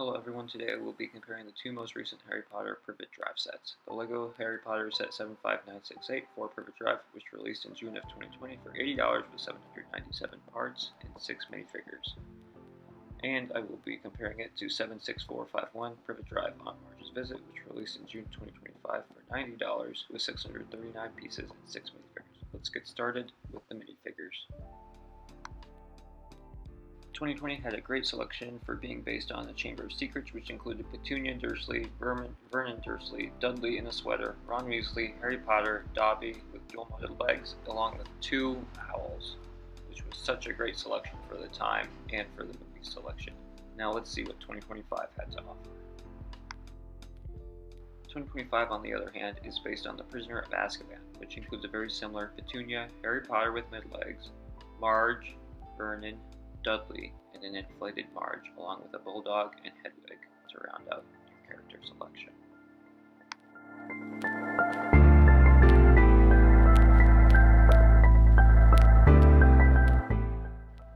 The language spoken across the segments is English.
Hello everyone, today I will be comparing the two most recent Harry Potter Privet Drive sets. The LEGO Harry Potter set 75968 for Privet Drive, which released in June of 2020 for $80 with 797 parts and 6 minifigures. And I will be comparing it to 76451 Privet Drive on March's Visit, which released in June 2025 for $90 with 639 pieces and 6 minifigures. Let's get started with the minifigures. 2020 had a great selection for being based on the Chamber of Secrets, which included Petunia Dursley, Vernon Dursley, Dudley in a sweater, Ron Weasley, Harry Potter, Dobby with dual-modded legs, along with 2 owls, which was such a great selection for the time and for the movie selection. Now let's see what 2025 had to offer. 2025, on the other hand, is based on The Prisoner of Azkaban, which includes a very similar Petunia, Harry Potter with mid-legs, Marge, Vernon, Dudley, and an inflated Marge, along with a bulldog and Hedwig to round out your character selection.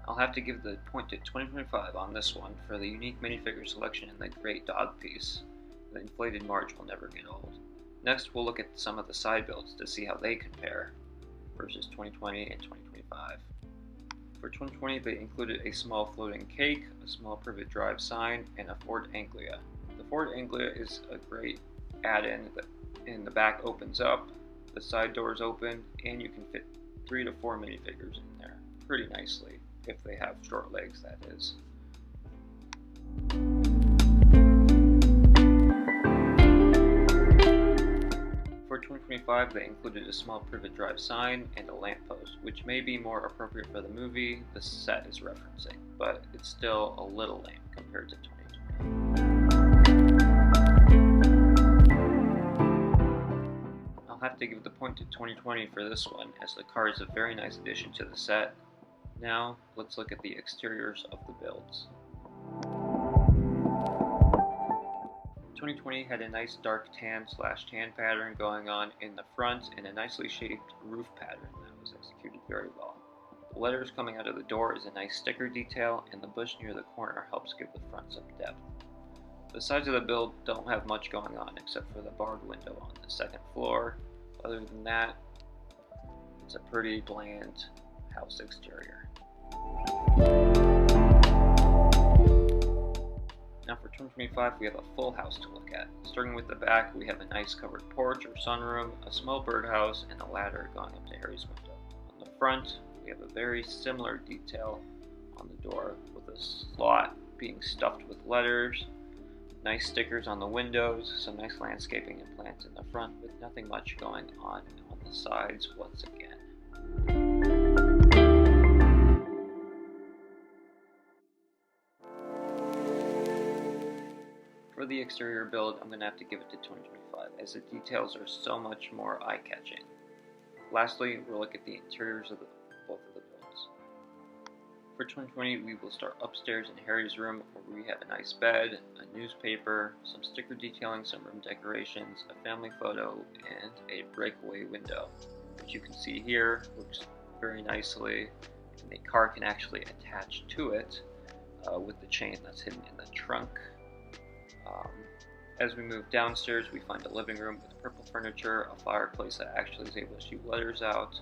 I'll have to give the point to 2025 on this one for the unique minifigure selection and the great dog piece. The inflated Marge will never get old. Next, we'll look at some of the side builds to see how they compare versus 2020 and 2025. For 2020, they included a small floating cake, a small Privet Drive sign, and a Ford Anglia. The Ford Anglia is a great add-in, and the back opens up, the side doors open, and you can fit 3 to 4 minifigures in there pretty nicely, if they have short legs, that is. For 2025, they included a small Privet Drive sign and a lamppost, which may be more appropriate for the movie the set is referencing, but it's still a little lame compared to 2020. I'll have to give the point to 2020 for this one, as the car is a very nice addition to the set. Now, let's look at the exteriors of the builds. 2020 had a nice dark tan/tan pattern going on in the front and a nicely shaped roof pattern that was executed very well. The letters coming out of the door is a nice sticker detail, and the bush near the corner helps give the front some depth. The sides of the build don't have much going on except for the barred window on the second floor. Other than that, it's a pretty bland house exterior. Now for 2025, we have a full house to look at. Starting with the back, we have a nice covered porch or sunroom, a small birdhouse, and a ladder going up to Harry's window. On the front, we have a very similar detail on the door, with a slot being stuffed with letters, nice stickers on the windows, some nice landscaping and plants in the front, with nothing much going on the sides once again. For the exterior build, I'm going to have to give it to 2025, as the details are so much more eye-catching. Lastly, we'll look at the interiors of both of the builds. For 2020, we will start upstairs in Harry's room, where we have a nice bed, a newspaper, some sticker detailing, some room decorations, a family photo, and a breakaway window, which you can see here works very nicely, and the car can actually attach to it with the chain that's hidden in the trunk. As we move downstairs, we find a living room with purple furniture, a fireplace that actually is able to shoot letters out,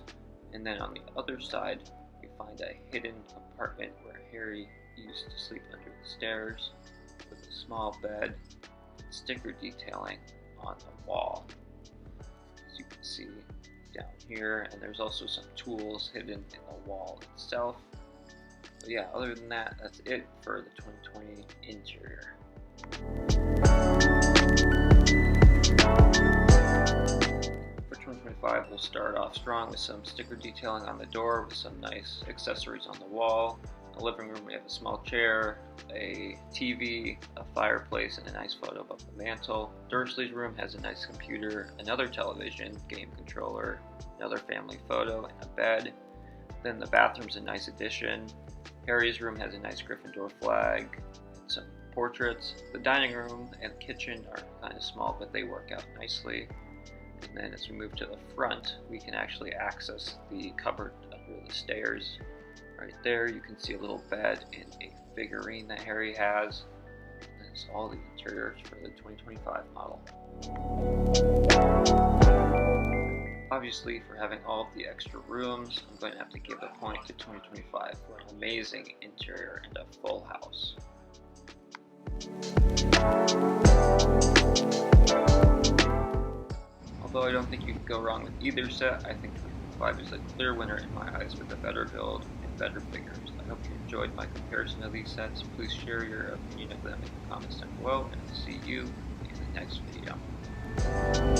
and then on the other side, we find a hidden compartment where Harry used to sleep under the stairs, with a small bed and sticker detailing on the wall, as you can see down here, and there's also some tools hidden in the wall itself. But yeah, other than that, that's it for the 2020 interior. For 2025, we'll start off strong with some sticker detailing on the door with some nice accessories on the wall. In the living room, we have a small chair, a TV, a fireplace, and a nice photo above the mantle. Dursley's room has a nice computer, another television, game controller, another family photo, and a bed. Then the bathroom's a nice addition. Harry's room has a nice Gryffindor flag, some portraits. The dining room and kitchen are kind of small, but they work out nicely. And then as we move to the front, we can actually access the cupboard under the stairs. Right there, you can see a little bed and a figurine that Harry has. There's all the interiors for the 2025 model. Obviously, for having all of the extra rooms, I'm going to have to give a point to 2025 for an amazing interior and a full house. Although I don't think you can go wrong with either set, I think 2025 is a clear winner in my eyes with a better build and better figures. I hope you enjoyed my comparison of these sets. Please share your opinion of them in the comments down below, and I'll see you in the next video.